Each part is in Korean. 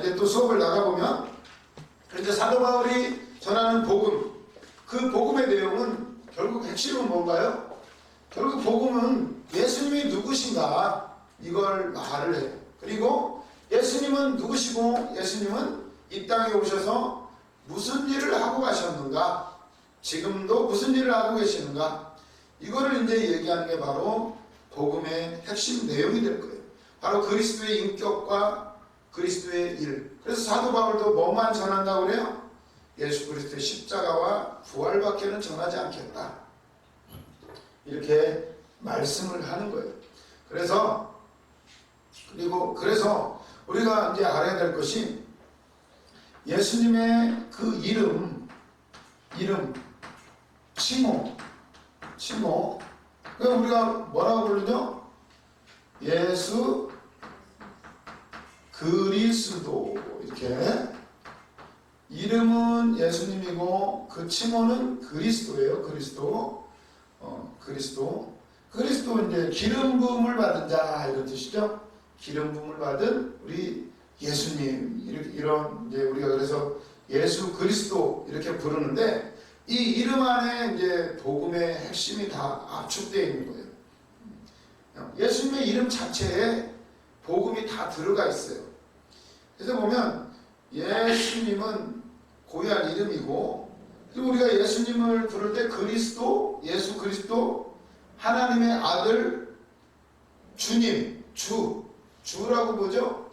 이제 또 수업을 나가보면 이제 사도 바울이 전하는 복음, 그 복음의 내용은 결국 핵심은 뭔가요? 결국 복음은 예수님이 누구신가 이걸 말을 해요. 그리고 예수님은 누구시고 예수님은 이 땅에 오셔서 무슨 일을 하고 가셨는가, 지금도 무슨 일을 하고 계시는가, 이거를 이제 얘기하는 게 바로 복음의 핵심 내용이 될 거예요. 바로 그리스도의 인격과 그리스도의 일. 그래서 사도 바울도 뭐만 전한다고 그래요? 예수 그리스도의 십자가와 부활밖에는 전하지 않겠다, 이렇게 말씀을 하는 거예요. 그래서 우리가 이제 알아야 될 것이 예수님의 그 이름, 칭호. 그러니까 우리가 뭐라고 부르죠? 예수 그리스도. 이렇게 이름은 예수님이고 그 칭호는 그리스도예요. 그리스도 이제 기름 부음을 받은 자, 이런 뜻이죠. 기름 부음을 받은 우리 예수님, 이런 이제 우리가 그래서 예수 그리스도 이렇게 부르는데, 이 이름 안에 이제 복음의 핵심이 다 압축되어 있는 거예요. 예수님의 이름 자체에 복음이 다 들어가 있어요. 그래서 보면 예수님은 고유한 이름이고, 그리고 우리가 예수님을 부를 때 그리스도, 예수 그리스도, 하나님의 아들, 주님, 주라고 보죠.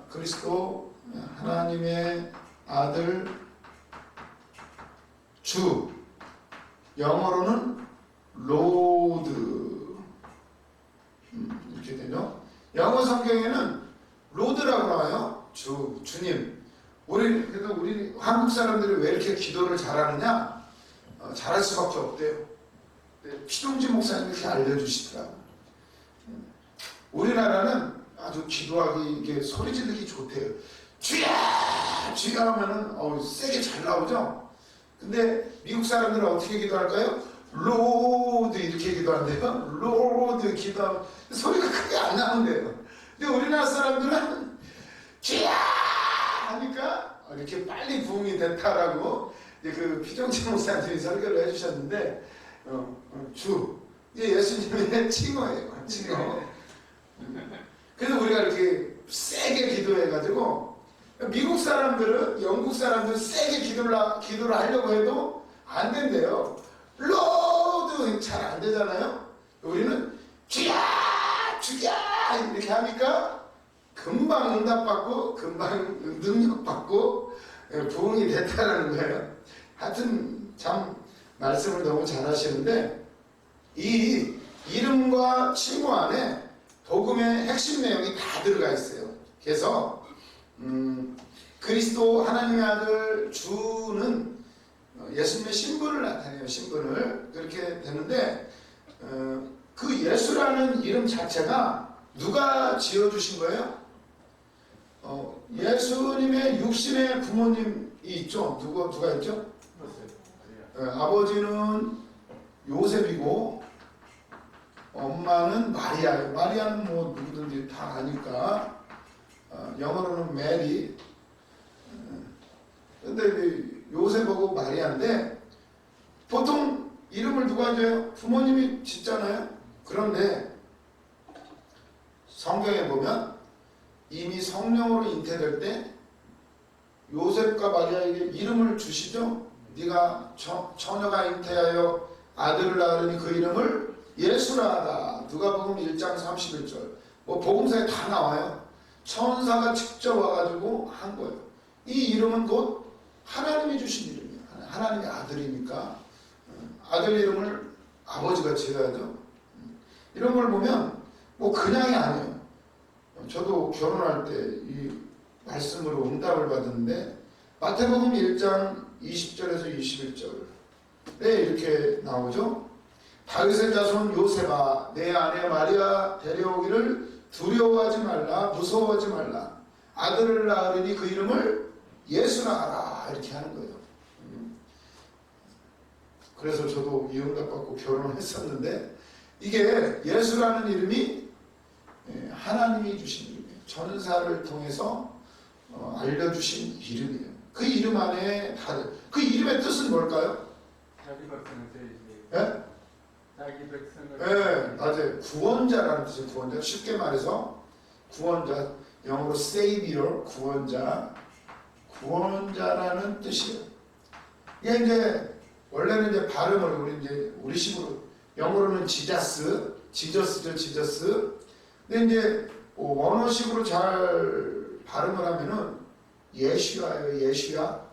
그리스도, 하나님의 아들, 주. 영어로는 로드. 이렇게 되죠. 영어 성경에는 로드라고 나와요. 주님. 그래도 우리 한국 사람들이 왜 이렇게 기도를 잘하느냐? 잘할 수밖에 없대요. 피동지 목사님이 이렇게 알려주시더라고요. 우리나라는 아주 기도하기, 이게 소리 지르기 좋대요. 주야! 주야! 하면은, 세게 잘 나오죠? 근데 미국 사람들은 어떻게 기도할까요? 로드 이렇게 기도한대요. 로드 기도하면 소리가 크게 안 나온대요. 근데 우리나라 사람들은 주야! 하니까 이렇게 빨리 부흥이 됐다라고 그 피정치 목사님이 설교를 해주셨는데, 이게 예수님의 칭호예요. 칭호. 그래서 우리가 이렇게 세게 기도해가지고, 미국 사람들은, 영국 사람들은 세게 기도를 하려고 해도 안 된대요. 로드 잘 안 되잖아요. 우리는 주야! 주야! 이렇게 하니까 금방 응답받고 금방 능력받고 부흥이 됐다는 거예요. 하여튼 참 말씀을 너무 잘하시는데, 이 이름과 칭호 안에 복음의 핵심 내용이 다 들어가 있어요. 그래서 그리스도 하나님의 아들 주는 예수님의 신분을 나타내요. 신분을. 그렇게 되는데, 그 예수라는 이름 자체가 누가 지어주신 거예요? 예수님의 육신의 부모님이 있죠. 누가 있죠? 아버지는 요셉이고 엄마는 마리아예요. 마리아는 뭐 누구든지 다 아니까 영어로는 메리. 근데 요셉하고 마리아인데, 보통 이름을 누가 줘요? 부모님이 짓잖아요. 그런데 성경에 보면 이미 성령으로 잉태될 때 요셉과 마리아에게 이름을 주시죠. 네가 처녀가 잉태하여 아들을 낳으니 그 이름을 예수라 하다. 누가복음 1장 31절. 뭐 복음서에 다 나와요. 천사가 직접 와가지고 한 거예요. 이 이름은 곧 하나님이 주신 이름이에요. 하나님의 아들이니까 아들 이름을 아버지가 지어야죠. 이런 걸 보면 뭐 그냥이 아니에요. 저도 결혼할 때 이 말씀으로 응답을 받았는데, 마태복음 1장 20절에서 21절에 이렇게 나오죠. 다윗의 자손 요셉아, 내 아내 마리아 데려오기를 두려워하지 말라, 무서워하지 말라. 아들을 낳으리니 그 이름을 예수라 하라. 이렇게 하는 거예요. 그래서 저도 이 응답 받고 결혼을 했었는데, 이게 예수라는 이름이 하나님이 주신 이름이에요. 전사를 통해서 알려주신 이름이에요. 그 이름 안에 그 이름의 뜻은 뭘까요? 자기 백성을 세우지. 예? 자기 백성을. 네, 맞아요. 구원자라는 뜻이에요. 구원자. 쉽게 말해서 구원자, 영어로 Savior, 구원자라는 뜻이에요. 이게 이제 원래는 이제 발음을 우리 이제 우리식으로 영어로는 지저스죠, 지저스. 근데 이제 원어식으로 잘 발음을 하면은 예슈아예요, 예슈아.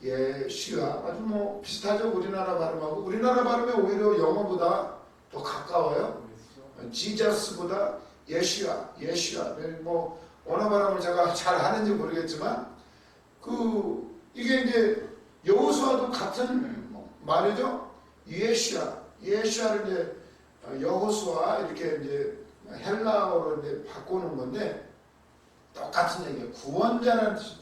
아주 뭐 비슷하죠. 우리나라 발음하고. 우리나라 발음이 오히려 영어보다 더 가까워요. 지저스보다 예슈아. 뭐 언어 발음을 제가 잘 하는지 모르겠지만 이게 이제 여호수아도 같은 말이죠. 예슈아를 이제 여호수아 이렇게 이제 헬라어로 이제 바꾸는 건데 똑같은 얘기예요. 구원자라는 뜻이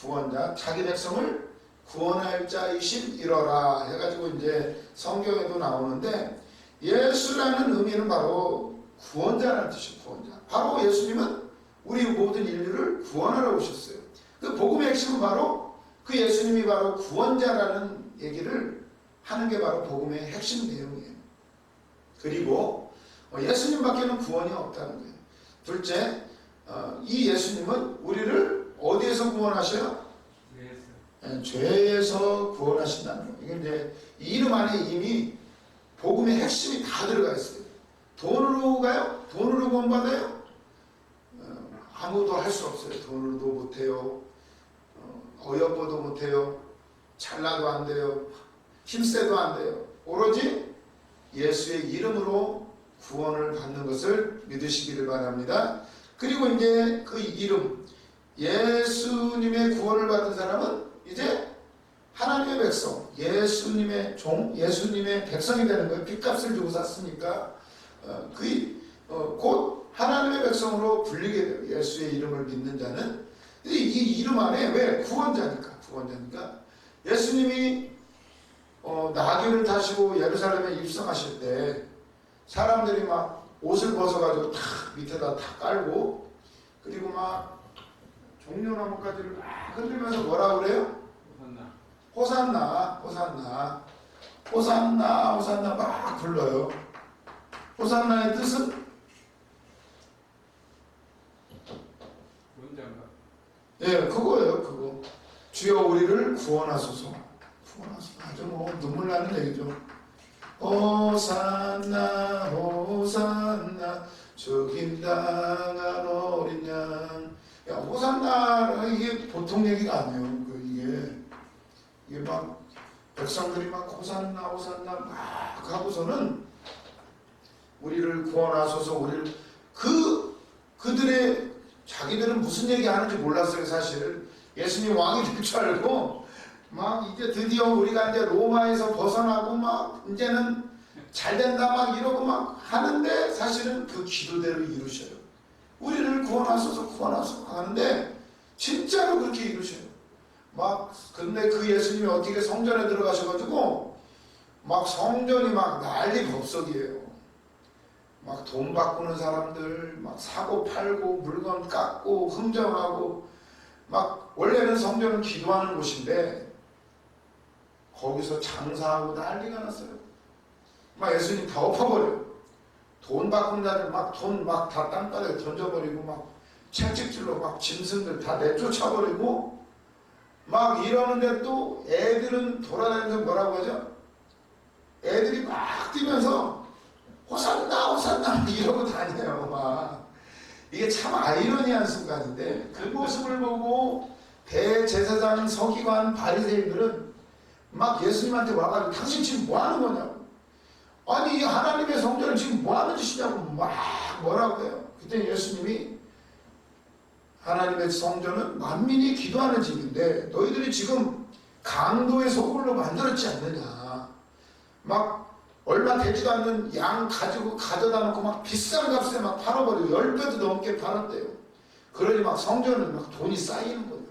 구원자, 자기 백성을 구원할 자이신 이러라 해가지고 이제 성경에도 나오는데 예수라는 의미는 바로 구원자라는 뜻이에요. 구원자. 바로 예수님은 우리 모든 인류를 구원하러 오셨어요. 그 복음의 핵심은 바로 그 예수님이 바로 구원자라는 얘기를 하는 게 바로 복음의 핵심 내용이에요. 그리고 예수님밖에는 구원이 없다는 거예요. 둘째, 이 예수님은 우리를 어디에서 구원하셔요? 죄에서 구원하신다는 거예요. 이게 이제 이 이름 안에 이미 복음의 핵심이 다 들어가 있어요. 돈으로 가요? 돈으로 구원받아요? 아무도 할 수 없어요. 돈으로도 못해요. 어여뻐도 못해요. 잘나도 안 돼요. 힘세도 안 돼요. 오로지 예수의 이름으로 구원을 받는 것을 믿으시기를 바랍니다. 그리고 이제 그 이름, 예수님의 구원을 받은 사람은 이제 하나님의 백성, 예수님의 종, 예수님의 백성이 되는 거예요. 빚값을 주고 샀으니까 곧 하나님의 백성으로 불리게 돼요. 예수의 이름을 믿는 자는. 이 이름 안에 왜? 구원자니까. 예수님이 나귀를 타시고 예루살렘에 입성하실 때 사람들이 막 옷을 벗어가지고 탁 밑에다 탁 깔고 그리고 막 종려나무까지를 막 흔들면서 뭐라 그래요? 호산나 막 불러요. 호산나의 뜻은? 예, 그거예요. 그거. 주여 우리를 구원하소서. 아주 뭐 눈물 나는 얘기죠. 호산나 죽임당한 어린 양. 야, 호산나 이게 보통 얘기가 아니에요. 이게 막 백성들이 막 호산나 막 하고서는 우리를 구원하소서. 우리를 그들의 자기들은 무슨 얘기 하는지 몰랐어요. 사실 예수님 왕이 될 줄 알고 막 이제 드디어 우리가 이제 로마에서 벗어나고 막 이제는 잘 된다 막 이러고 막 하는데 사실은 그 기도대로 이루셔요. 우리를 구원하소서 하는데 진짜로 그렇게 이루셔요. 막 근데 그 예수님이 어떻게 성전에 들어가셔가지고 막 성전이 막 난리 법석이에요. 막 돈 바꾸는 사람들 막 사고 팔고 물건 깎고 흥정하고 막 원래는 성전은 기도하는 곳인데 거기서 장사하고 난리가 났어요. 막 예수님 다 엎어버려요. 돈 바꾸는 자들 막 돈 막 다 땅바닥에 던져버리고 막 채찍질로 막 짐승들 다 내쫓아버리고 막 이러는데 또 애들은 돌아다니면서 뭐라고 하죠? 애들이 막 뛰면서 호산나 이러고 다녀요. 막 이게 참 아이러니한 순간인데 그 모습을 보고 대제사장 서기관 바리새인들은 막 예수님한테 와가지고 당신 지금 뭐 하는 거냐고. 아니 하나님의 성전을 지금 뭐 하는 짓이냐고 막 뭐라고 해요. 그때 예수님이 하나님의 성전은 만민이 기도하는 집인데 너희들이 지금 강도의 소굴로 만들었지 않느냐. 막 얼마 되지도 않는 양 가지고 가져다 놓고 막 비싼 값에 막 팔아버리고 10배도 넘게 팔았대요. 그러니 막 성전은 막 돈이 쌓이는 거예요.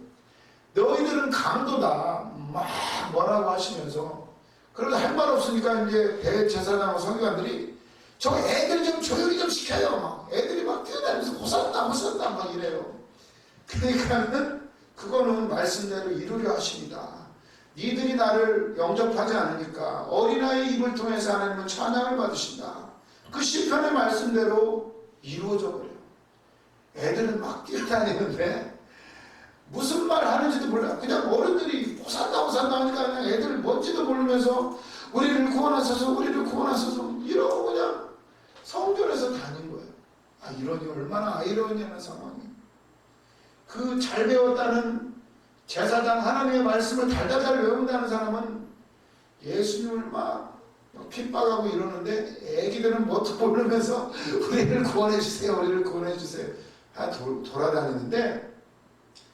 너희들은 강도다 막 뭐라고 하시면서 그래도 할 말 없으니까 이제 대제사장과 서기관들이 저 애들 좀 조용히 좀 시켜요. 막 애들이 막 뛰어다니면서 호산나 막 이래요. 그러니까는 그거는 말씀대로 이루려 하십니다. 니들이 나를 영접하지 않으니까 어린아이 입을 통해서 하나님은 찬양을 받으신다. 그 시편의 말씀대로 이루어져 버려요. 애들은 막 뛰어다니는데 무슨 말 하는지도 몰라. 그냥 어른들이 호산다 하니까 그냥 애들 뭔지도 모르면서 우리를 구원하소서 우리를 구원하소서 이러고 그냥 성전에서 다닌 거예요. 아, 이러니 얼마나 아이러니한 상황이에요. 그 잘 배웠다는 제사장 하나님의 말씀을 달달달 외운다는 사람은 예수님을 막 핍박하고 이러는데 애기들은 뭣도 모르면서 우리를 구원해 주세요 우리를 구원해 주세요 돌아다니는데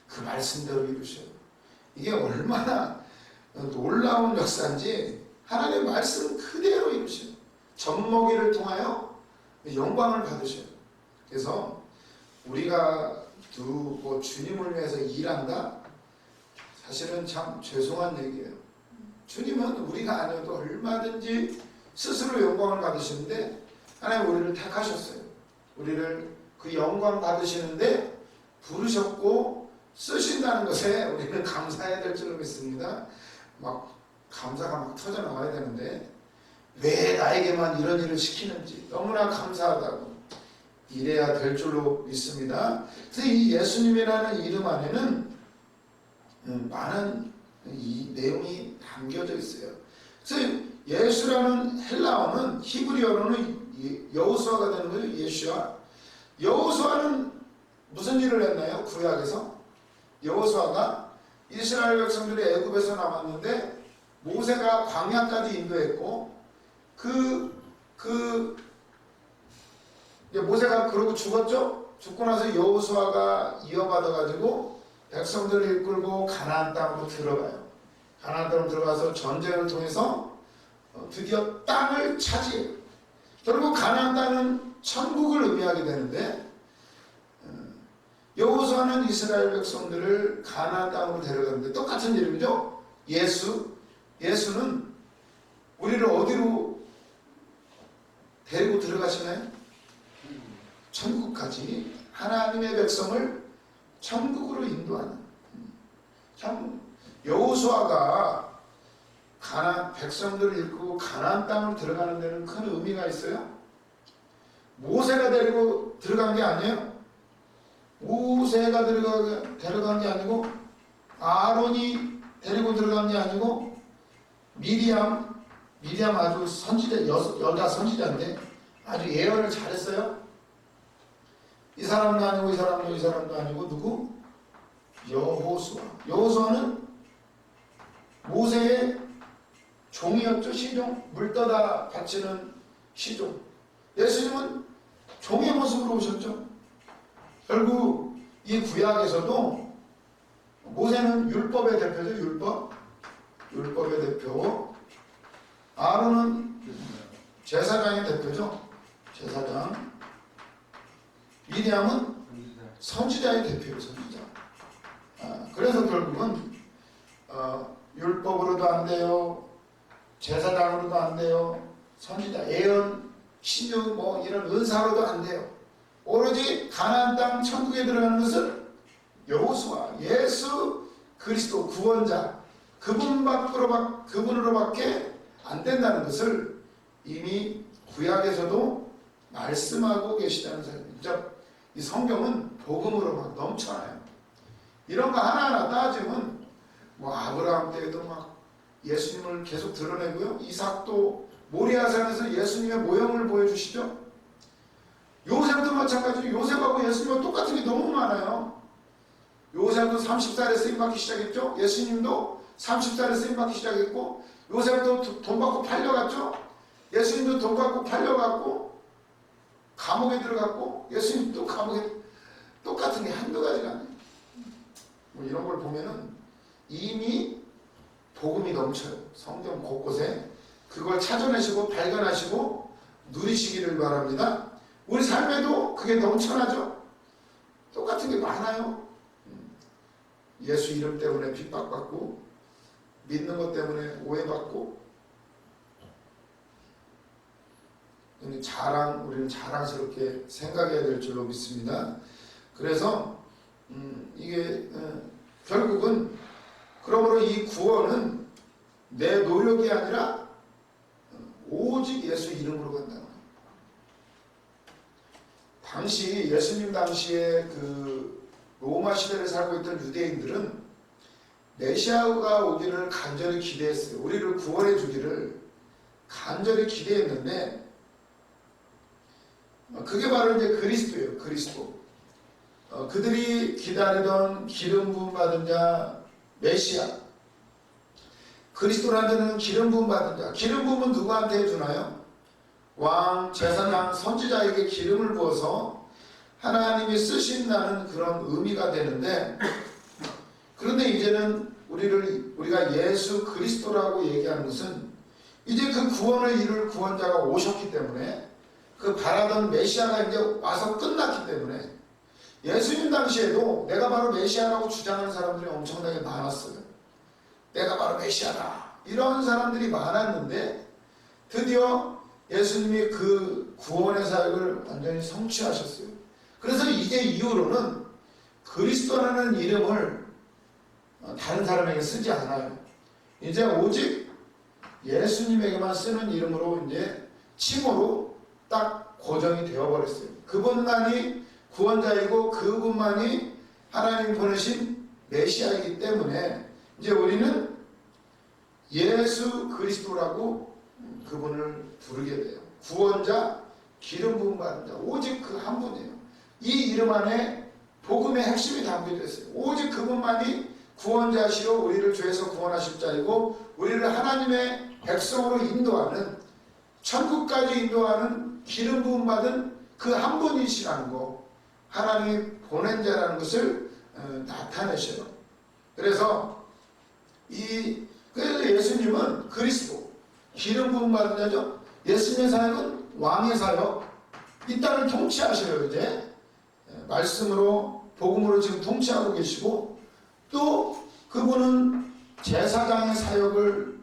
그 말씀대로 이루셔요. 이게 얼마나 놀라운 역사인지 하나님의 말씀 그대로 이루셔요. 젖먹이를 통하여 영광을 받으셔요. 그래서 우리가 뭐 주님을 위해서 일한다? 사실은 참 죄송한 얘기예요. 주님은 우리가 아니어도 얼마든지 스스로 영광을 받으시는데 하나님 우리를 택하셨어요. 우리를 그 영광 받으시는데 부르셨고 쓰신다는 것에 우리는 감사해야 될 줄로 믿습니다. 막 감사가 막 터져 나와야 되는데 왜 나에게만 이런 일을 시키는지 너무나 감사하다고 이래야 될 줄로 믿습니다. 그래서 이 예수님이라는 이름 안에는 많은 이 내용이 담겨져 있어요. 그래서 예수라는 헬라어는 히브리어로는 여호수아가 되는 거예요. 예수아. 여호수아는 무슨 일을 했나요? 구약에서 여호수아가 이스라엘 백성들이 애굽에서 남았는데 모세가 광야까지 인도했고 모세가 그러고 죽었죠. 죽고 나서 여호수아가 이어받아 가지고 백성들을 이끌고 가나안 땅으로 들어가요. 가나안 땅으로 들어가서 전쟁을 통해서 드디어 땅을 차지해요. 결국 가나안 땅은 천국을 의미하게 되는데 여호수아는 이스라엘 백성들을 가나안 땅으로 데려가는데 똑같은 이름이죠. 예수는 우리를 어디로 데리고 들어가시나요? 천국까지 하나님의 백성을 천국으로 인도하는. 참 여호수아가 백성들을 이끌고 가나안 땅으로 들어가는 데는 큰 의미가 있어요. 모세가 데리고 들어간 게 아니에요. 모세가 데려간 게 아니고 아론이 데리고 들어간 게 아니고 미리암 아주 선지자 여자 선지자인데 아주 예언을 잘했어요. 이 사람도 아니고 이 사람도 아니고 누구? 여호수아는 모세의 종이었죠. 시종. 물 떠다 바치는 시종. 예수님은 종의 모습으로 오셨죠. 결국 이 구약에서도 모세는 율법의 대표죠. 율법의 대표. 아론은 제사장의 대표죠. 제사장. 미리암은 선지자의 대표예요. 선지자. 그래서 결국은 율법으로도 안 돼요. 제사장으로도 안 돼요. 선지자, 예언, 신유 뭐 이런 은사로도 안 돼요. 오로지 가나안 땅 천국에 들어가는 것은 여호수아, 예수 그리스도 구원자 그분으로밖에 안 된다는 것을 이미 구약에서도 말씀하고 계시다는 사실입니다. 이 성경은 복음으로 막 넘쳐나요. 이런 거 하나하나 따지면 뭐 아브라함 때에도 막 예수님을 계속 드러내고요. 이삭도 모리아산에서 예수님의 모형을 보여주시죠. 요셉도 마찬가지로 요셉하고 예수님과 똑같은 게 너무 많아요. 요셉도 30살에 쓰임받기 시작했죠. 예수님도 30살에 쓰임받기 시작했고 요셉도 돈 받고 팔려갔죠. 예수님도 돈 받고 팔려갔고 감옥에 들어갔고 예수님도 감옥에 똑같은 게 한두 가지가 아니에요. 뭐 이런 걸 보면은 이미 복음이 넘쳐요. 성경 곳곳에 그걸 찾아내시고 발견하시고 누리시기를 바랍니다. 우리 삶에도 그게 넘쳐나죠. 똑같은 게 많아요. 예수 이름 때문에 핍박받고 믿는 것 때문에 오해받고 우리는 자랑스럽게 생각해야 될 줄로 믿습니다. 그래서 이게 결국은 그러므로 이 구원은 내 노력이 아니라 오직 예수 이름으로 간다는 거예요. 당시 예수님 당시에 그 로마 시대를 살고 있던 유대인들은 메시아가 오기를 간절히 기대했어요. 우리를 구원해 주기를 간절히 기대했는데 그게 바로 이제 그리스도예요. 그리스도. 그들이 기다리던 기름 부음 받은 자 메시아. 그리스도라는 기름 부음 받은 자. 기름 부음은 누구한테 해주나요? 왕, 제사장, 선지자에게 기름을 부어서 하나님이 쓰신다는 그런 의미가 되는데, 그런데 이제는 우리가 예수 그리스도라고 얘기하는 것은 이제 그 구원을 이룰 구원자가 오셨기 때문에, 그 바라던 메시아가 이제 와서 끝났기 때문에, 예수님 당시에도 내가 바로 메시아라고 주장하는 사람들이 엄청나게 많았어요. 내가 바로 메시아다, 이런 사람들이 많았는데 드디어 예수님이 그 구원의 사역을 완전히 성취하셨어요. 그래서 이제 이후로는 그리스도라는 이름을 다른 사람에게 쓰지 않아요. 이제 오직 예수님에게만 쓰는 이름으로 이제 칭호로 딱 고정이 되어버렸어요. 그분만이 구원자이고 그분만이 하나님 보내신 메시아이기 때문에 이제 우리는 예수 그리스도라고 그분을 부르게 돼요. 구원자, 기름 부음 받은 자, 오직 그 한 분이에요. 이 이름 안에 복음의 핵심이 담겨져 있어요. 오직 그분만이 구원자시로 우리를 죄에서 구원하실 자이고 우리를 하나님의 백성으로 인도하는, 천국까지 인도하는 기름 부음 받은 그 한 분이시라는 거, 하나님이 보낸 자라는 것을 나타내셔요. 그래서 예수님은 그리스도, 기름 부음 받은 자죠. 예수님의 사역은 왕의 사역, 이 땅을 통치하셔요. 이제 말씀으로, 복음으로 지금 통치하고 계시고, 또 그분은 제사장의 사역을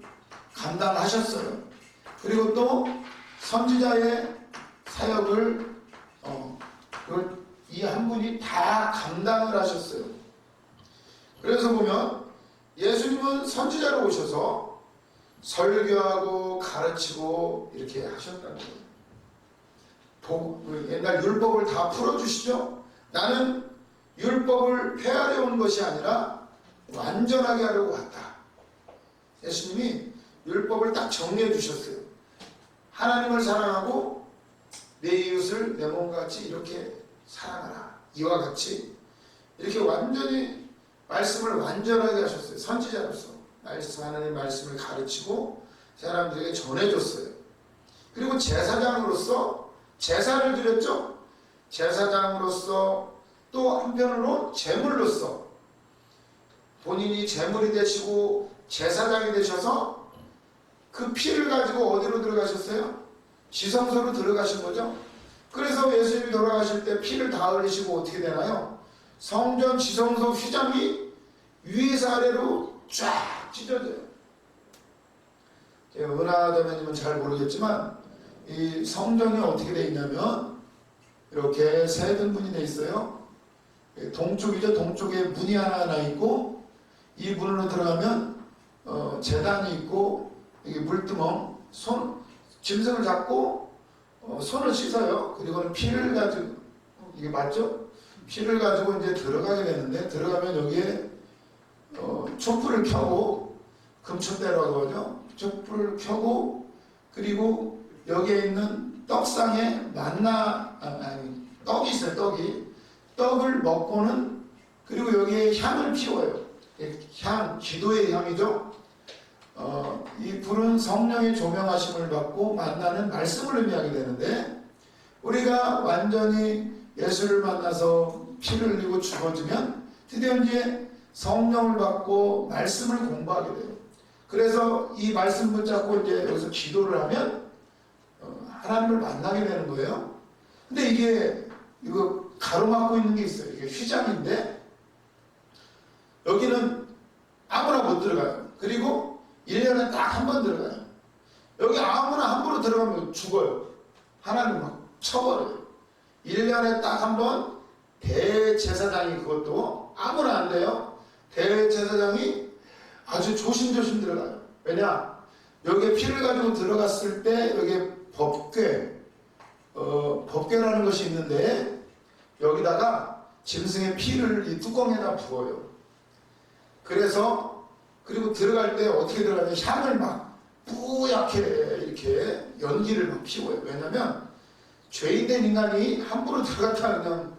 감당하셨어요. 그리고 또 선지자의 사역을 이 한 분이 다 감당을 하셨어요. 그래서 보면 예수님은 선지자로 오셔서 설교하고 가르치고 이렇게 하셨다는 거예요. 옛날 율법을 다 풀어주시죠. 나는 율법을 폐하려 온 것이 아니라 완전하게 하려고 왔다. 예수님이 율법을 딱 정리해 주셨어요. 하나님을 사랑하고 내 이웃을 내 몸같이 이렇게 사랑하라. 이와 같이 이렇게 완전히 말씀을 완전하게 하셨어요. 선지자로서 하나님의 말씀을 가르치고 사람들에게 전해줬어요. 그리고 제사장으로서 제사를 드렸죠. 제사장으로서 또 한편으로 제물로서 본인이 제물이 되시고 제사장이 되셔서 그 피를 가지고 어디로 들어가셨어요? 지성소로 들어가신 거죠. 그래서 예수님이 돌아가실 때 피를 다 흘리시고 어떻게 되나요? 성전 지성소 휘장이 위에서 아래로 쫙 찢어져요. 은하자매님은 잘 모르겠지만 이 성전이 어떻게 되어 있냐면 이렇게 세 등분이 되어 있어요. 동쪽이죠. 동쪽에 문이 하나 있고 이 문으로 들어가면 제단이 있고 이게 물두멍, 짐승을 잡고 손을 씻어요. 그리고는 피를 가지고, 이게 맞죠? 피를 가지고 이제 들어가게 되는데, 들어가면 여기에 촛불을 켜고, 금촛대라고 하죠. 촛불을 켜고, 그리고 여기에 있는 떡상에 떡이 있어요. 떡을 먹고는, 그리고 여기에 향을 피워요. 기도의 향이죠. 이 불은 성령의 조명하심을 받고 만나는 말씀을 의미하게 되는데, 우리가 완전히 예수를 만나서 피를 흘리고 죽어지면 드디어 이제 성령을 받고 말씀을 공부하게 돼요. 그래서 이 말씀 붙잡고 이제 여기서 기도를 하면 하나님을 만나게 되는 거예요. 근데 이거 가로막고 있는 게 있어요. 이게 휘장인데 여기는 아무나 못 들어가요. 그리고 1년에 딱 한 번 들어가요. 여기 아무나 함부로 들어가면 죽어요. 하나님 막 쳐버려요. 1년에 딱 한 번 대제사장이, 그것도 아무나 안 돼요. 대제사장이 아주 조심조심 들어가요. 왜냐? 여기에 피를 가지고 들어갔을 때 여기에 법궤라는 것이 있는데 여기다가 짐승의 피를 이 뚜껑에다 부어요. 그래서 그리고 들어갈 때 어떻게 들어가냐면 향을 막 뿌옇게 이렇게 연기를 막 피워요. 왜냐면 죄인된 인간이 함부로 들어갔다 그냥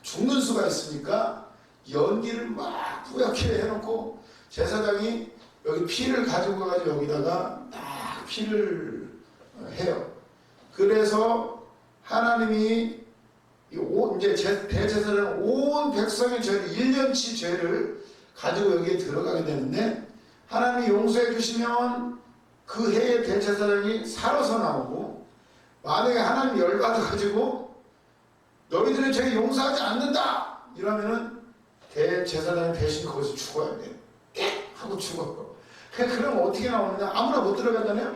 죽는 수가 있으니까 연기를 막 뿌옇게 해놓고 제사장이 여기 피를 가지고 가지고 여기다가 딱 피를 해요. 그래서 하나님이 이제 대제사장은 온 백성의 죄를 1년치 죄를 가지고 여기에 들어가게 되는데 하나님이 용서해 주시면 그 해의 대제사장이 살아서 나오고 만약에 하나님이 열받아 가지고 너희들의 죄 용서하지 않는다 이러면은 대제사장이 대신 거기서 죽어야 돼. 깨 하고 죽어. 그럼 어떻게 나오느냐? 아무나 못 들어가잖아요.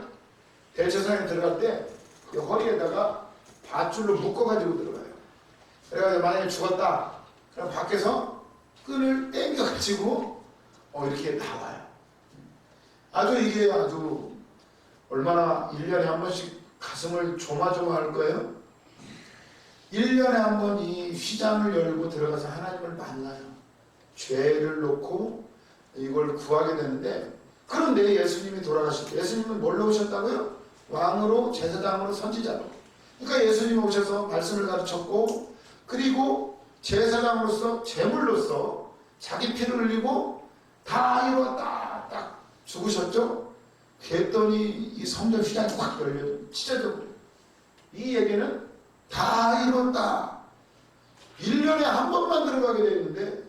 대제사장이 들어갈 때 허리에다가 밧줄로 묶어가지고 들어가요. 그래가지고 만약에 죽었다. 그럼 밖에서 끈을 땡겨가지고 이렇게 나와요. 아주 이게 아주 얼마나 1년에 한 번씩 가슴을 조마조마할 거예요. 1년에 한 번 이 휘장을 열고 들어가서 하나님을 만나요. 죄를 놓고 이걸 구하게 되는데 그런데 예수님이 돌아가실 때 예수님은 뭘로 오셨다고요? 왕으로 제사장으로 선지자로. 그러니까 예수님이 오셔서 말씀을 가르쳤고 그리고 제사장으로서 제물로서 자기 피를 흘리고 다 이루었다 딱 죽으셨죠? 그랬더니 이 성전 휘장이 확 열려요. 찢어져 버려요. 이 얘기는 다 이뤘다. 1년에 한 번만 들어가게 되어 있는데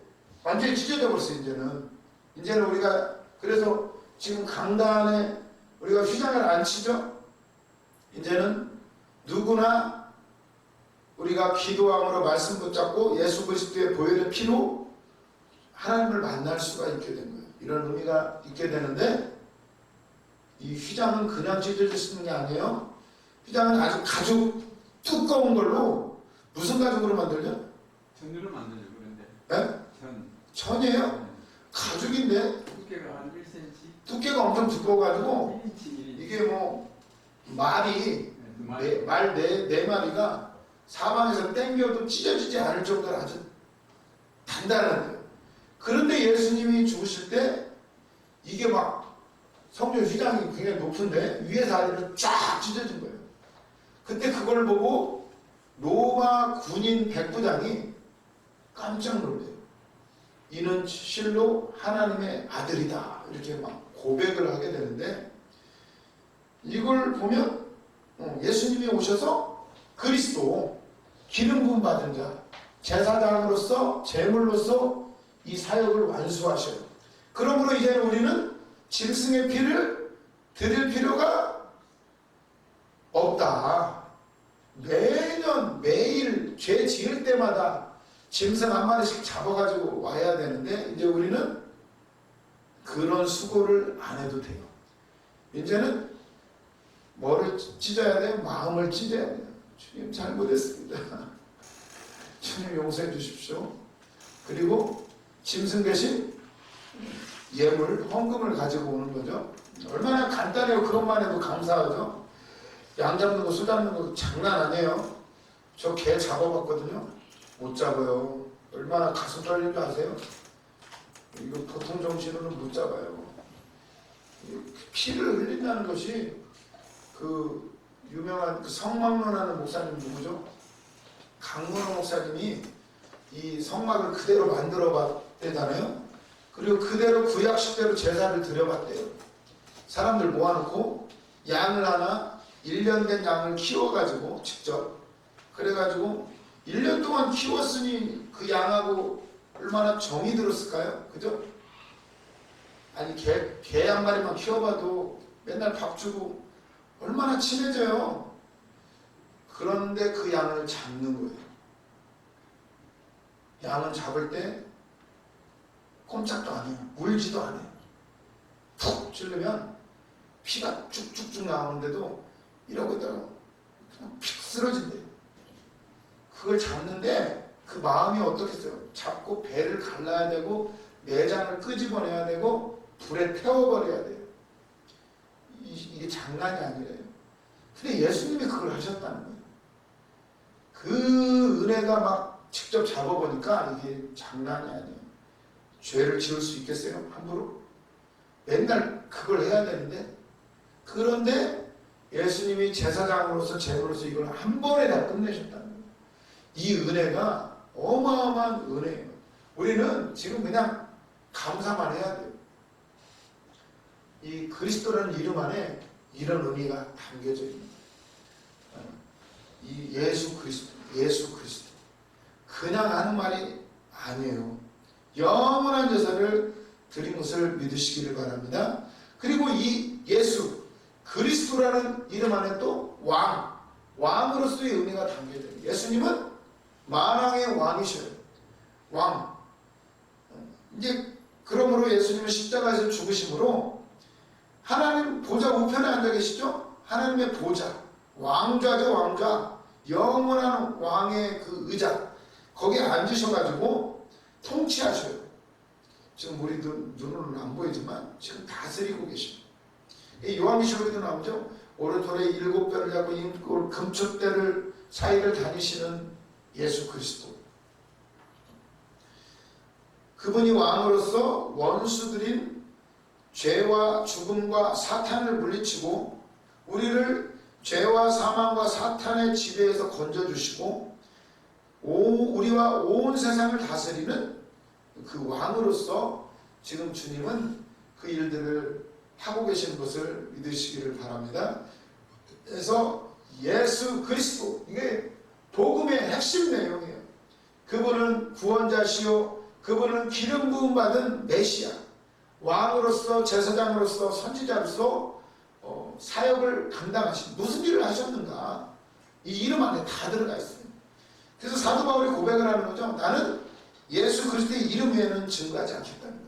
완전히 찢어져 버렸어요. 이제는 우리가 그래서 지금 강단에 우리가 휘장을 안 치죠? 이제는 누구나 우리가 기도함으로 말씀 붙잡고 예수 그리스도의 보혈의 피로 하나님을 만날 수가 있게 된 거예요. 이런 의미가 있게 되는데 이 휘장은 그냥 찢어질 수 있는 게 아니에요. 휘장은 아주 가죽 두꺼운 걸로 무슨 가죽으로 만들죠? 천으로 만들죠. 그런데 네? 천이에요? 가죽인데 두께가 한 1cm. 두께가 엄청 두꺼워가지고 1인치 1인치. 이게 뭐 말이 네 마리가 사방에서 땡겨도 찢어지지 않을 정도로 아주 단단한데요. 그런데 예수님이 죽으실 때 이게 막 성전 휘장이 굉장히 높은데 위에서 아래로 쫙 찢어진 거예요. 그때 그걸 보고 로마 군인 백부장이 깜짝 놀래요. 이는 실로 하나님의 아들이다. 이렇게 막 고백을 하게 되는데 이걸 보면 예수님이 오셔서 그리스도 기름 부음 받은 자 제사장으로서 제물로서 이 사역을 완수하셔요. 그러므로 이제 우리는 짐승의 피를 드릴 필요가 없다. 매년 매일 죄 지을 때마다 짐승 한 마리씩 잡아가지고 와야 되는데 이제 우리는 그런 수고를 안 해도 돼요. 이제는 뭐를 찢어야 돼요? 마음을 찢어야 돼요. 주님 잘못했습니다. 주님 용서해 주십시오. 그리고 짐승 대신 예물, 헌금을 가지고 오는 거죠. 얼마나 간단해요. 그것만 해도 감사하죠. 양 잡는 거, 소 잡는 거 장난 아니에요. 저 개 잡아봤거든요. 못 잡아요. 얼마나 가슴 떨리는 줄 아세요? 이거 보통 정신으로는 못 잡아요. 피를 흘린다는 것이 그 유명한 그 성막론하는 목사님 누구죠? 강문호 목사님이 이 성막을 그대로 만들어 봤대잖아요. 그리고 그대로 구약식대로 제사를 드려봤대요. 사람들 모아놓고 양을 하나 1년 된 양을 키워가지고 직접 그래가지고 1년 동안 키웠으니 그 양하고 얼마나 정이 들었을까요? 그죠? 아니 개 한 마리만 키워봐도 맨날 밥 주고 얼마나 친해져요. 그런데 그 양을 잡는 거예요. 양은 잡을 때 꼼짝도 안 해요. 울지도 않아요. 푹 찌르면 피가 쭉쭉쭉 나오는데도 이러고 있다가 그냥 픽 쓰러진대요. 그걸 잡는데 그 마음이 어떻겠어요? 자꾸 배를 갈라야 되고 내장을 끄집어내야 되고 불에 태워버려야 돼요. 이게 장난이 아니래요. 근데 예수님이 그걸 하셨다는 거예요. 그 은혜가 막 직접 잡아보니까 이게 장난이 아니에요. 죄를 지을 수 있겠어요? 함부로? 맨날 그걸 해야 되는데, 그런데 예수님이 제사장으로서 제도로서 이걸 한 번에 다 끝내셨다는 거예요. 이 은혜가 어마어마한 은혜예요. 우리는 지금 그냥 감사만 해야 돼요. 이 그리스도라는 이름 안에 이런 의미가 담겨져 있는 거예요. 이 예수 그리스도, 예수 그리스도. 그냥 하는 말이 아니에요. 영원한 제사를 드린 것을 믿으시기를 바랍니다. 그리고 이 예수 그리스도라는 이름 안에 또 왕으로서의 의미가 담겨져요. 예수님은 만왕의 왕이셔요. 왕. 이제 그러므로 예수님은 십자가에서 죽으심으로 하나님 보좌 우편에 앉아 계시죠? 하나님의 보좌, 왕좌죠, 왕좌. 영원한 왕의 그 의자, 거기에 앉으셔가지고 통치하셔요. 지금 우리 눈으로는 안 보이지만 지금 다스리고 계십니다. 요한계시록에도 나오죠. 오른손에 7뼈를 잡고 금축대를 사이를 다니시는 예수 그리스도. 그분이 왕으로서 원수들인 죄와 죽음과 사탄을 물리치고 우리를 죄와 사망과 사탄의 지배에서 건져주시고 우리와 온 세상을 다스리는 그 왕으로서 지금 주님은 그 일들을 하고 계시는 것을 믿으시기를 바랍니다. 그래서 예수 그리스도, 이게 복음의 핵심 내용이에요. 그분은 구원자시요, 그분은 기름 부음 받은 메시아, 왕으로서 제사장으로서 선지자로서 사역을 감당하신, 무슨 일을 하셨는가, 이 이름 안에 다 들어가 있어요. 그래서 사도 바울이 고백을 하는 거죠. 나는 예수 그리스도의 이름 외에는 증거하지 않겠다는 거예요.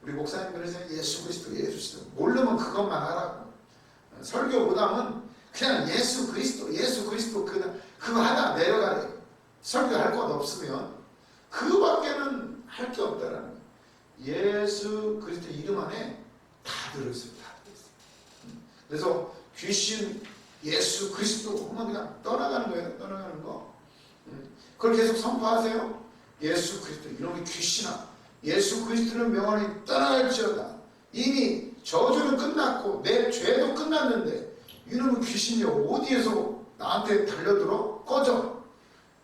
우리 목사님들은 예수 그리스도, 예수 그리스도 모르면 그것만 하라고. 설교 무당은 그냥 예수 그리스도, 예수 그리스도 그거 하나 내려가래. 설교할 것 없으면 그거밖에는 할 게 없다라는 거예요. 예수 그리스도 이름 안에 다 들어있어요. 다 들어있어요. 그래서 귀신, 예수 그리스도 하면 그냥 떠나가는 거예요. 떠나가는 거. 그걸 계속 선포하세요. 예수 그리스도, 이놈의 귀신아, 예수 그리스도를 명하니 떠나갈지어다. 이미 저주는 끝났고 내 죄도 끝났는데 이놈의 귀신이 어디에서 나한테 달려들어? 꺼져.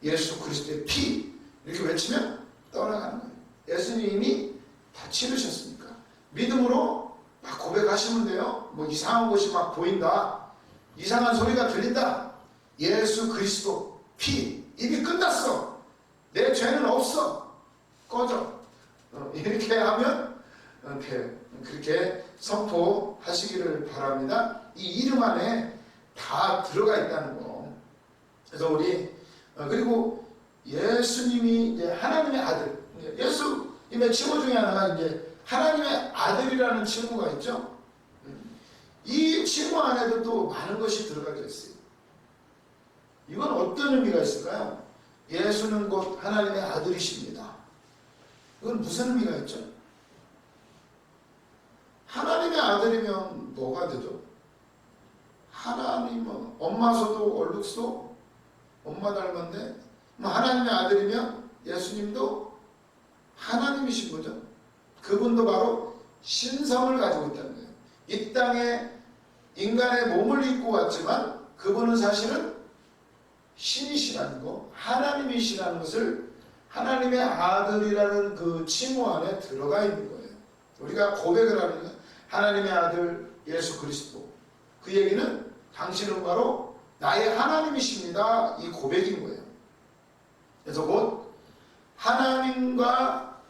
예수 그리스도의 피, 이렇게 외치면 떠나가는 거예요. 예수님이 다 치르셨으니까 믿음으로 막 고백하시면 돼요. 뭐 이상한 것이 막 보인다, 이상한 소리가 들린다, 예수 그리스도 피, 이미 끝났어, 내 죄는 없어, 꺼져. 이렇게 하면 그렇게 선포하시기를 바랍니다. 이 이름 안에 다 들어가 있다는 거. 그래서 우리 그리고 예수님이 이제 하나님의 아들, 예수님의 칭호 중에 하나가 이제 하나님의 아들이라는 칭호가 있죠. 이 칭호 안에도 또 많은 것이 들어가져 있어요. 이건 어떤 의미가 있을까요? 예수는 곧 하나님의 아들이십니다. 이건 무슨 의미가 있죠? 하나님의 아들이면 뭐가 되죠? 하나님은 엄마서도 얼룩소 엄마 닮았는데 하나님의 아들이면 예수님도 하나님이신 거죠. 그분도 바로 신성을 가지고 있다는 거예요. 이 땅에 인간의 몸을 입고 왔지만 그분은 사실은 신이시라는 거, 하나님이시라는 것을 하나님의 아들이라는 그 칭호 안에 들어가 있는 거예요. 우리가 고백을 하는 거예요. 하나님의 아들 예수 그리스도. 그 얘기는 당신은 바로 나의 하나님이십니다, 이 고백인 거예요. 그래서 곧 하나님과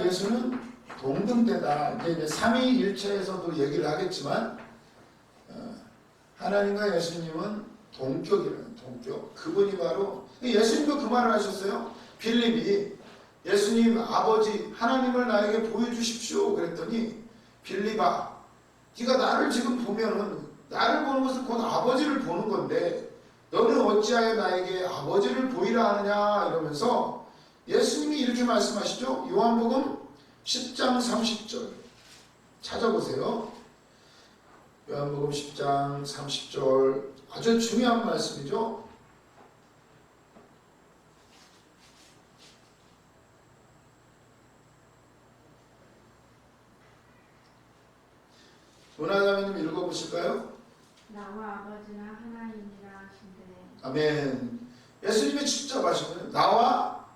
예수는 동등되다. 이제 삼위일체에서도 얘기를 하겠지만 하나님과 예수님은 동격이라는, 동격. 그분이 바로, 예수님도 그 말을 하셨어요. 빌립이 예수님 아버지 하나님을 나에게 보여주십시오 그랬더니, 빌립아, 네가 나를 지금 보면은, 나를 보는 것은 곧 아버지를 보는 건데 너는 어찌하여 나에게 아버지를 보이라 하느냐 이러면서 예수님이 이렇게 말씀하시죠. 요한복음 10장 30절 찾아보세요. 요한복음 10장 30절 아주 중요한 말씀이죠. 문화자매님 읽어보실까요? 나와 아버지는 하나님이라 하신대. 아멘. 예수님이 직접 하시고요. 나와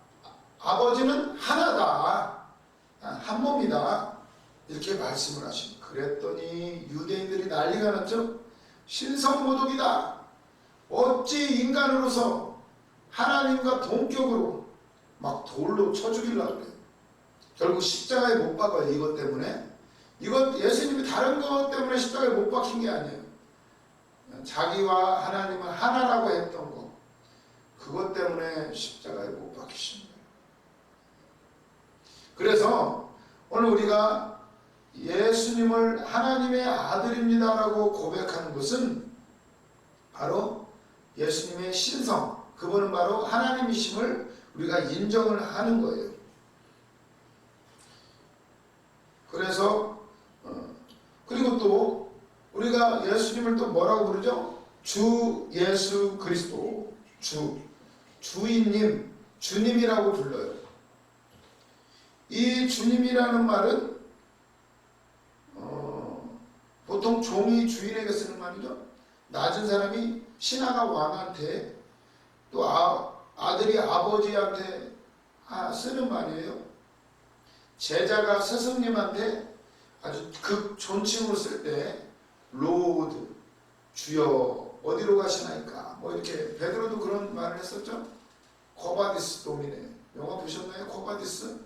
아버지는 하나다. 한 몸이다. 이렇게 말씀을 하시고 그랬더니 유대인들이 난리가 났죠. 신성모독이다. 어찌 인간으로서 하나님과 동격으로 막 돌로 쳐 죽이려고 그래요. 결국 십자가에 못 박아요. 이것 때문에. 이것 예수님이 다른 것 때문에 십자가에 못 박힌 게 아니에요. 자기와 하나님은 하나라고 했던 거 그것 때문에 십자가에 못 박히신 거예요. 그래서 오늘 우리가 예수님을 하나님의 아들입니다라고 고백하는 것은 바로 예수님의 신성, 그분은 바로 하나님이심을 우리가 인정을 하는 거예요. 그래서 그리고 또 우리가 예수님을 또 뭐라고 부르죠? 주 예수 그리스도, 주인님, 주님이라고 불러요. 이 주님이라는 말은 보통 종이 주인에게 쓰는 말이죠. 낮은 사람이 신하가 왕한테 또 아들이 아버지한테 쓰는 말이에요. 제자가 스승님한테 아주 극존칭으로 쓸 때 로드, 주여 어디로 가시나이까 뭐 이렇게 베드로도 그런 말을 했었죠. 코바디스 도미네 영화 보셨나요? 코바디스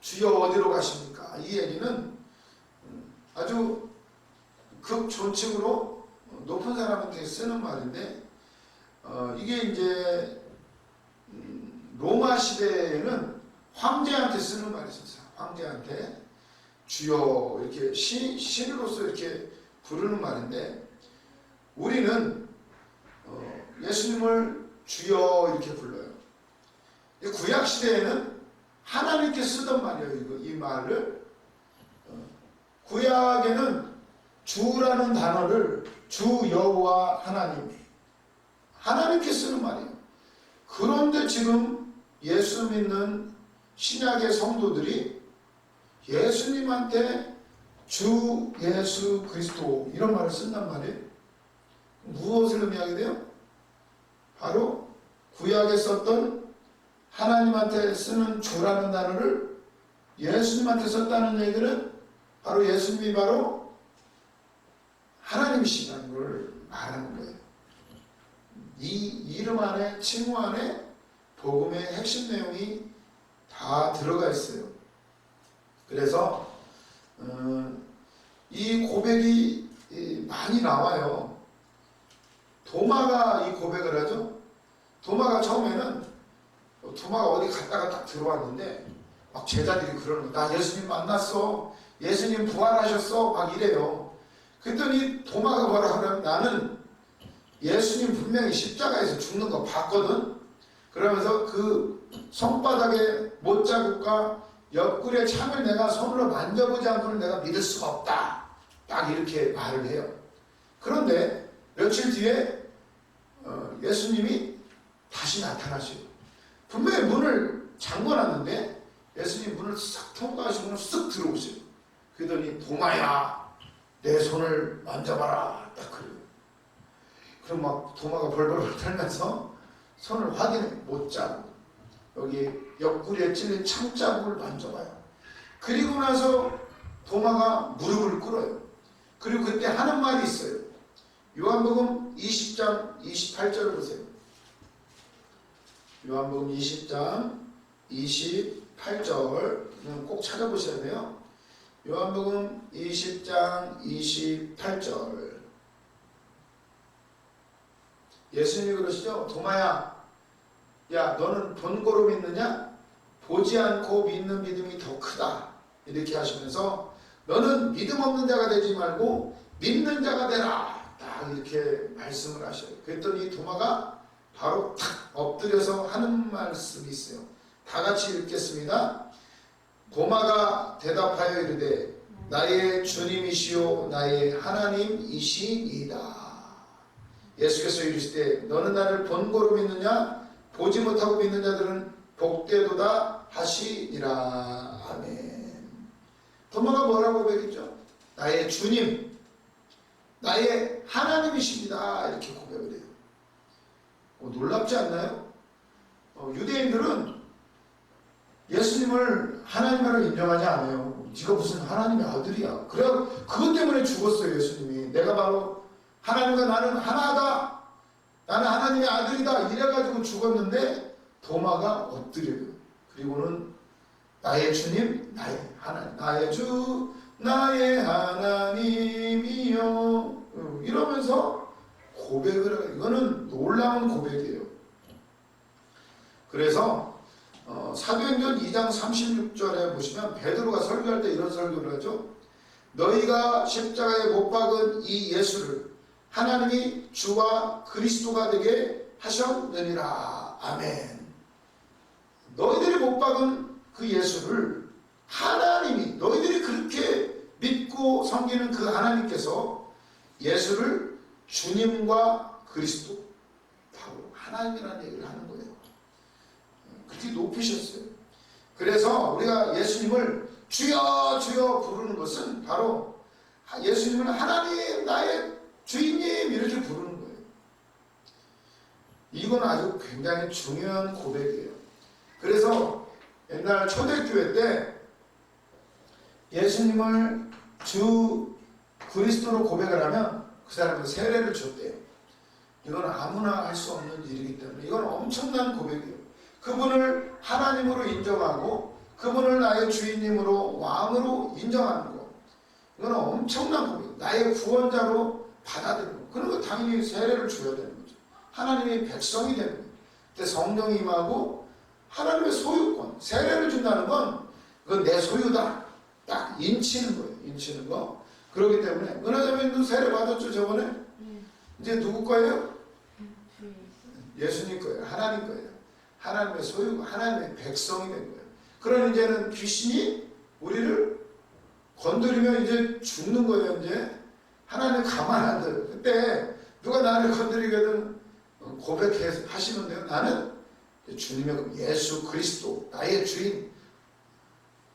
주여 어디로 가십니까? 이 얘기는 아주 극존칭으로 높은 사람한테 쓰는 말인데 이게 이제 로마 시대에는 황제한테 쓰는 말이 있었어요. 황제한테 주여 이렇게 신으로서 이렇게 부르는 말인데 우리는 예수님을 주여 이렇게 불러요. 구약 시대에는 하나님께 쓰던 말이에요. 이 말을 구약에는 주라는 단어를 주 여호와 하나님께 쓰는 말이에요. 그런데 지금 예수 믿는 신약의 성도들이 예수님한테 주 예수 그리스도 이런 말을 쓴단 말이에요. 무엇을 의미하게 돼요? 바로 구약에 썼던 하나님한테 쓰는 주라는 단어를 예수님한테 썼다는 얘기는 바로 예수님이 바로 하나님이시라는 걸 말하는 거예요. 이 이름 안에 칭호 안에 복음의 핵심 내용이 다 들어가 있어요. 그래서 이 고백이 많이 나와요. 도마가 이 고백을 하죠. 도마가 처음에는 도마가 어디 갔다가 딱 들어왔는데 막 제자들이 그러는 거야. 나 예수님 만났어. 예수님 부활하셨어. 막 이래요. 그랬더니 도마가 뭐라 그러면 나는 예수님 분명히 십자가에서 죽는 거 봤거든. 그러면서 그 손바닥에 못자국과 옆구리에 참을 내가 손으로 만져보지 않고는 내가 믿을 수가 없다. 딱 이렇게 말을 해요. 그런데 며칠 뒤에 예수님이 다시 나타나시고 분명히 문을 잠궈놨는데 예수님 문을 싹 통과하시고 쓱 들어오세요. 그러더니 도마야 내 손을 만져봐라. 딱 그래요. 그럼 막 도마가 벌벌 떨면서 손을 확인해. 못자국 여기 옆구리에 찔린 참자국을 만져봐요. 그리고 나서 도마가 무릎을 꿇어요. 그리고 그때 하는 말이 있어요. 요한복음 20장 28절을 보세요. 요한복음 20장 28절 꼭 찾아보셔야 돼요. 요한복음 20장 28절 예수님이 그러시죠. 도마야, 야 너는 본고로 믿느냐? 보지 않고 믿는 믿음이 더 크다. 이렇게 하시면서 너는 믿음 없는 자가 되지 말고 믿는 자가 되라. 딱 이렇게 말씀을 하셔요. 그랬더니 도마가 바로 탁 엎드려서 하는 말씀이 있어요. 다 같이 읽겠습니다. 도마가 대답하여 이르되 나의 주님이시요 나의 하나님이시이다. 예수께서 이르시되 너는 나를 본고로 믿느냐? 보지 못하고 믿는 자들은 복되도다 하시니라. 아멘. 도마가 뭐라고 고백했죠? 나의 주님, 나의 하나님이십니다. 이렇게 고백을 해요. 놀랍지 않나요? 유대인들은 예수님을 하나님으로 인정하지 않아요. 네가 무슨 하나님의 아들이야. 그래 그것 때문에 죽었어요. 예수님이. 내가 바로 하나님과 나는 하나다. 나는 하나님의 아들이다. 이래가지고 죽었는데 도마가 엎드려요. 그리고는 나의 주님, 나의 하나님, 나의 주, 나의 하나님이요. 이러면서 고백을 해요. 이거는 놀라운 고백이에요. 그래서 사도행전 2장 36절에 보시면 베드로가 설교할 때 이런 설교를 하죠. 너희가 십자가에 못 박은 이 예수를 하나님이 주와 그리스도가 되게 하셨느니라. 아멘. 너희들이 못 박은 그 예수를 하나님이, 너희들이 그렇게 믿고 섬기는 그 하나님께서 예수를 주님과 그리스도, 바로 하나님이라는 얘기를 하는 거예요. 그렇게 높이셨어요. 그래서 우리가 예수님을 주여 주여 부르는 것은 바로 예수님은 하나님, 나의 주인님 이렇게 부르는 거예요. 이건 아주 굉장히 중요한 고백이에요. 그래서 옛날 초대교회 때 예수님을 주 그리스도로 고백을 하면 그 사람은 세례를 줬대요. 이건 아무나 할 수 없는 일이기 때문에 이건 엄청난 고백이에요. 그분을 하나님으로 인정하고 그분을 나의 주인님으로 왕으로 인정하는 거, 이건 엄청난 고백. 나의 구원자로 받아들이는 거. 그런 거 당연히 세례를 줘야 되는 거죠. 하나님의 백성이 되는 거예요. 그때 성령이 임하고 하나님의 소유권, 세례를 준다는 건 그건 내 소유다. 딱 인치는 거예요. 인치는 거. 그렇기 때문에 은하자매님도 세례 받았죠 저번에? 이제 누구 거예요? 예수님 거예요. 하나님 거예요. 하나님의 소유, 하나님의 백성이 된 거예요. 그럼 이제는 귀신이 우리를 건드리면 이제 죽는 거예요. 이제 하나님 가만 안 둬요. 그때 누가 나를 건드리거든 고백하시면 돼요. 나는 주님의 예수 그리스도 나의 주인,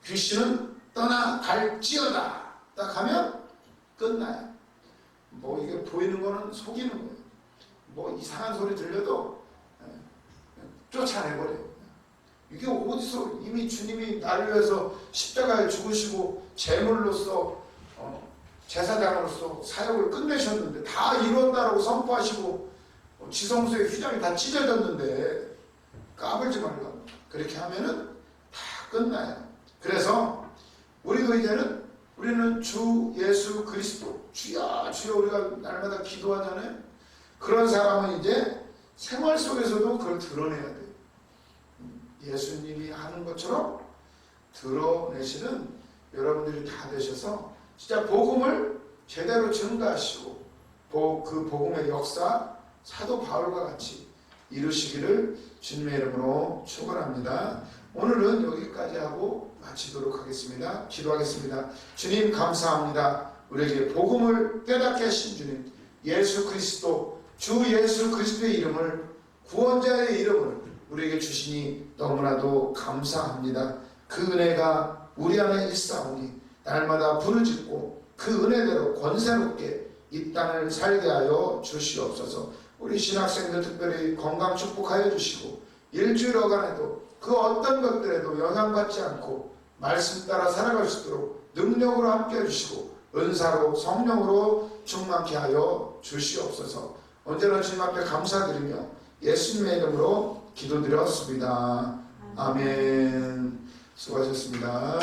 귀신은 떠나갈지어다 딱 하면 끝나요. 뭐 이게 보이는 거는 속이는 거예요. 뭐 이상한 소리 들려도 쫓아내버려요. 이게 어디서, 이미 주님이 나를 위해서 십자가에 죽으시고 제물로서 제사장으로서 사역을 끝내셨는데 다 이뤘다라고 선포하시고 지성소의 휘장이 다 찢어졌는데 까불지 말라고 그렇게 하면은 다 끝나요. 그래서 우리도 이제는 우리는 주 예수 그리스도 주여 주여 우리가 날마다 기도하잖아요. 그런 사람은 이제 생활 속에서도 그걸 드러내야 돼요. 예수님이 하는 것처럼 드러내시는 여러분들이 다 되셔서 진짜 복음을 제대로 증가하시고 그 복음의 역사 사도 바울과 같이 이루시기를 주님의 이름으로 축원합니다. 오늘은 여기까지 하고 마치도록 하겠습니다. 기도하겠습니다. 주님 감사합니다. 우리에게 복음을 깨닫게 하신 주님, 예수 그리스도, 주 예수 그리스도의 이름을, 구원자의 이름을 우리에게 주시니 너무나도 감사합니다. 그 은혜가 우리 안에 있사오니 날마다 부르짖고 그 은혜대로 권세롭게 이 땅을 살게 하여 주시옵소서. 우리 신학생들 특별히 건강 축복하여 주시고 일주일 어간에도 그 어떤 것들에도 영향받지 않고 말씀 따라 살아갈 수 있도록 능력으로 함께 해주시고 은사로 성령으로 충만케 하여 주시옵소서. 언제나 주님 앞에 감사드리며 예수님의 이름으로 기도드렸습니다. 아멘. 수고하셨습니다.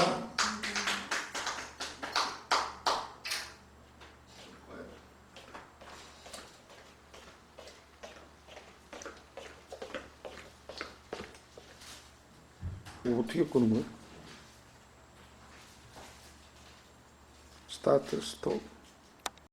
어떻게 끄는 거야? 스타트, 스톱.